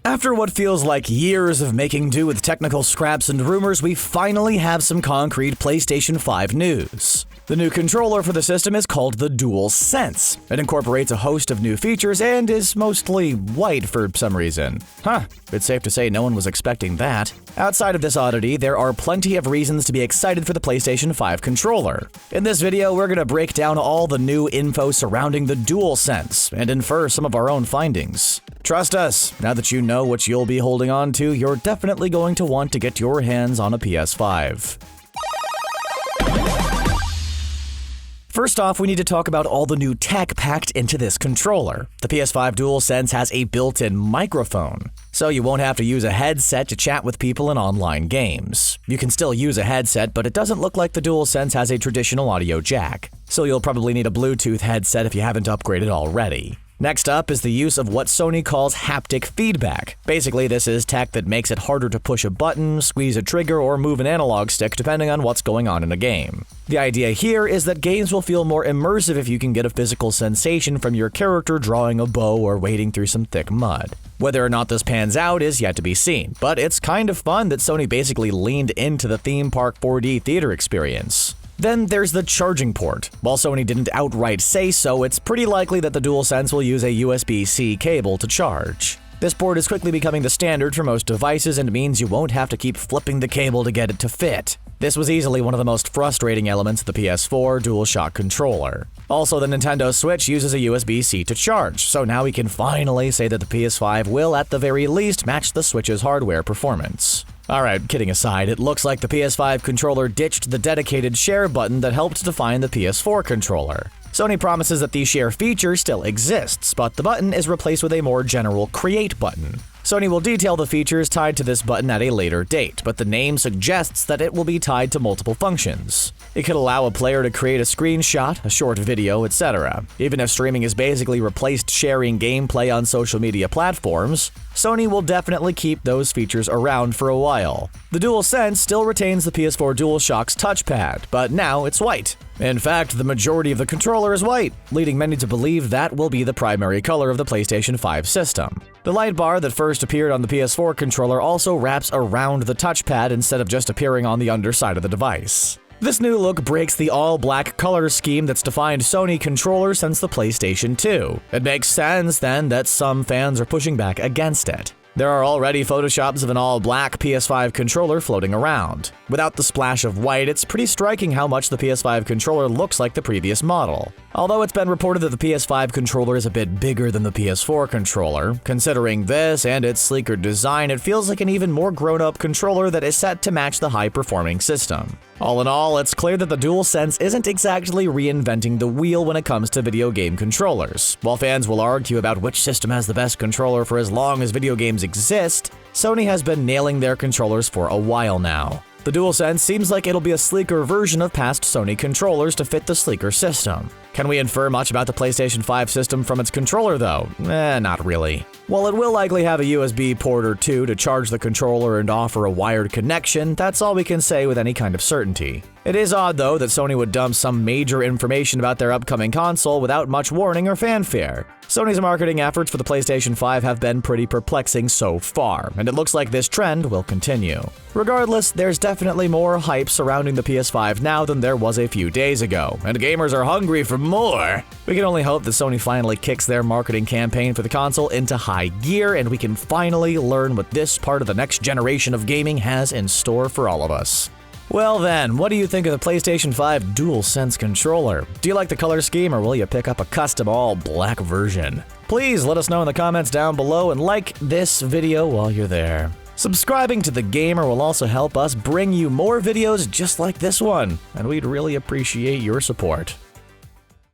After what feels like years of making do with technical scraps and rumors, we finally have some concrete PlayStation 5 news. The new controller for the system is called the DualSense. It incorporates a host of new features and is mostly white for some reason. It's safe to say no one was expecting that. Outside of this oddity, there are plenty of reasons to be excited for the PlayStation 5 controller. In this video, we're going to break down all the new info surrounding the DualSense and infer some of our own findings. Trust us, now that you know what you'll be holding on to, you're definitely going to want to get your hands on a PS5. First off, we need to talk about all the new tech packed into this controller. The PS5 DualSense has a built-in microphone, so you won't have to use a headset to chat with people in online games. You can still use a headset, but it doesn't look like the DualSense has a traditional audio jack, so you'll probably need a Bluetooth headset if you haven't upgraded already. Next up is the use of what Sony calls haptic feedback. Basically, this is tech that makes it harder to push a button, squeeze a trigger, or move an analog stick depending on what's going on in a game. The idea here is that games will feel more immersive if you can get a physical sensation from your character drawing a bow or wading through some thick mud. Whether or not this pans out is yet to be seen, but it's kind of fun that Sony basically leaned into the theme park 4D theater experience. Then there's the charging port. While Sony didn't outright say so, it's pretty likely that the DualSense will use a USB-C cable to charge. This port is quickly becoming the standard for most devices and means you won't have to keep flipping the cable to get it to fit. This was easily one of the most frustrating elements of the PS4 DualShock controller. Also, the Nintendo Switch uses a USB-C to charge, so now we can finally say that the PS5 will at the very least match the Switch's hardware performance. Alright, kidding aside, it looks like the PS5 controller ditched the dedicated share button that helped define the PS4 controller. Sony promises that the share feature still exists, but the button is replaced with a more general create button. Sony will detail the features tied to this button at a later date, but the name suggests that it will be tied to multiple functions. It could allow a player to create a screenshot, a short video, etc. Even if streaming has basically replaced sharing gameplay on social media platforms, Sony will definitely keep those features around for a while. The DualSense still retains the PS4 DualShock's touchpad, but now it's white. In fact, the majority of the controller is white, leading many to believe that will be the primary color of the PlayStation 5 system. The light bar that first appeared on the PS4 controller also wraps around the touchpad instead of just appearing on the underside of the device. This new look breaks the all-black color scheme that's defined Sony controllers since the PlayStation 2. It makes sense, then, that some fans are pushing back against it. There are already photoshops of an all-black PS5 controller floating around. Without the splash of white, it's pretty striking how much the PS5 controller looks like the previous model. Although it's been reported that the PS5 controller is a bit bigger than the PS4 controller, considering this and its sleeker design, it feels like an even more grown-up controller that is set to match the high-performing system. All in all, it's clear that the DualSense isn't exactly reinventing the wheel when it comes to video game controllers. While fans will argue about which system has the best controller for as long as video games exist, Sony has been nailing their controllers for a while now. The DualSense seems like it'll be a sleeker version of past Sony controllers to fit the sleeker system. Can we infer much about the PlayStation 5 system from its controller though? Not really. While it will likely have a USB port or two to charge the controller and offer a wired connection, that's all we can say with any kind of certainty. It is odd though that Sony would dump some major information about their upcoming console without much warning or fanfare. Sony's marketing efforts for the PlayStation 5 have been pretty perplexing so far, and it looks like this trend will continue. Regardless, there's definitely more hype surrounding the PS5 now than there was a few days ago, and gamers are hungry for more. We can only hope that Sony finally kicks their marketing campaign for the console into high gear, and we can finally learn what this part of the next generation of gaming has in store for all of us. Well then, what do you think of the PlayStation 5 DualSense controller? Do you like the color scheme, or will you pick up a custom all-black version? Please let us know in the comments down below and like this video while you're there. Subscribing to The Gamer will also help us bring you more videos just like this one, and we'd really appreciate your support.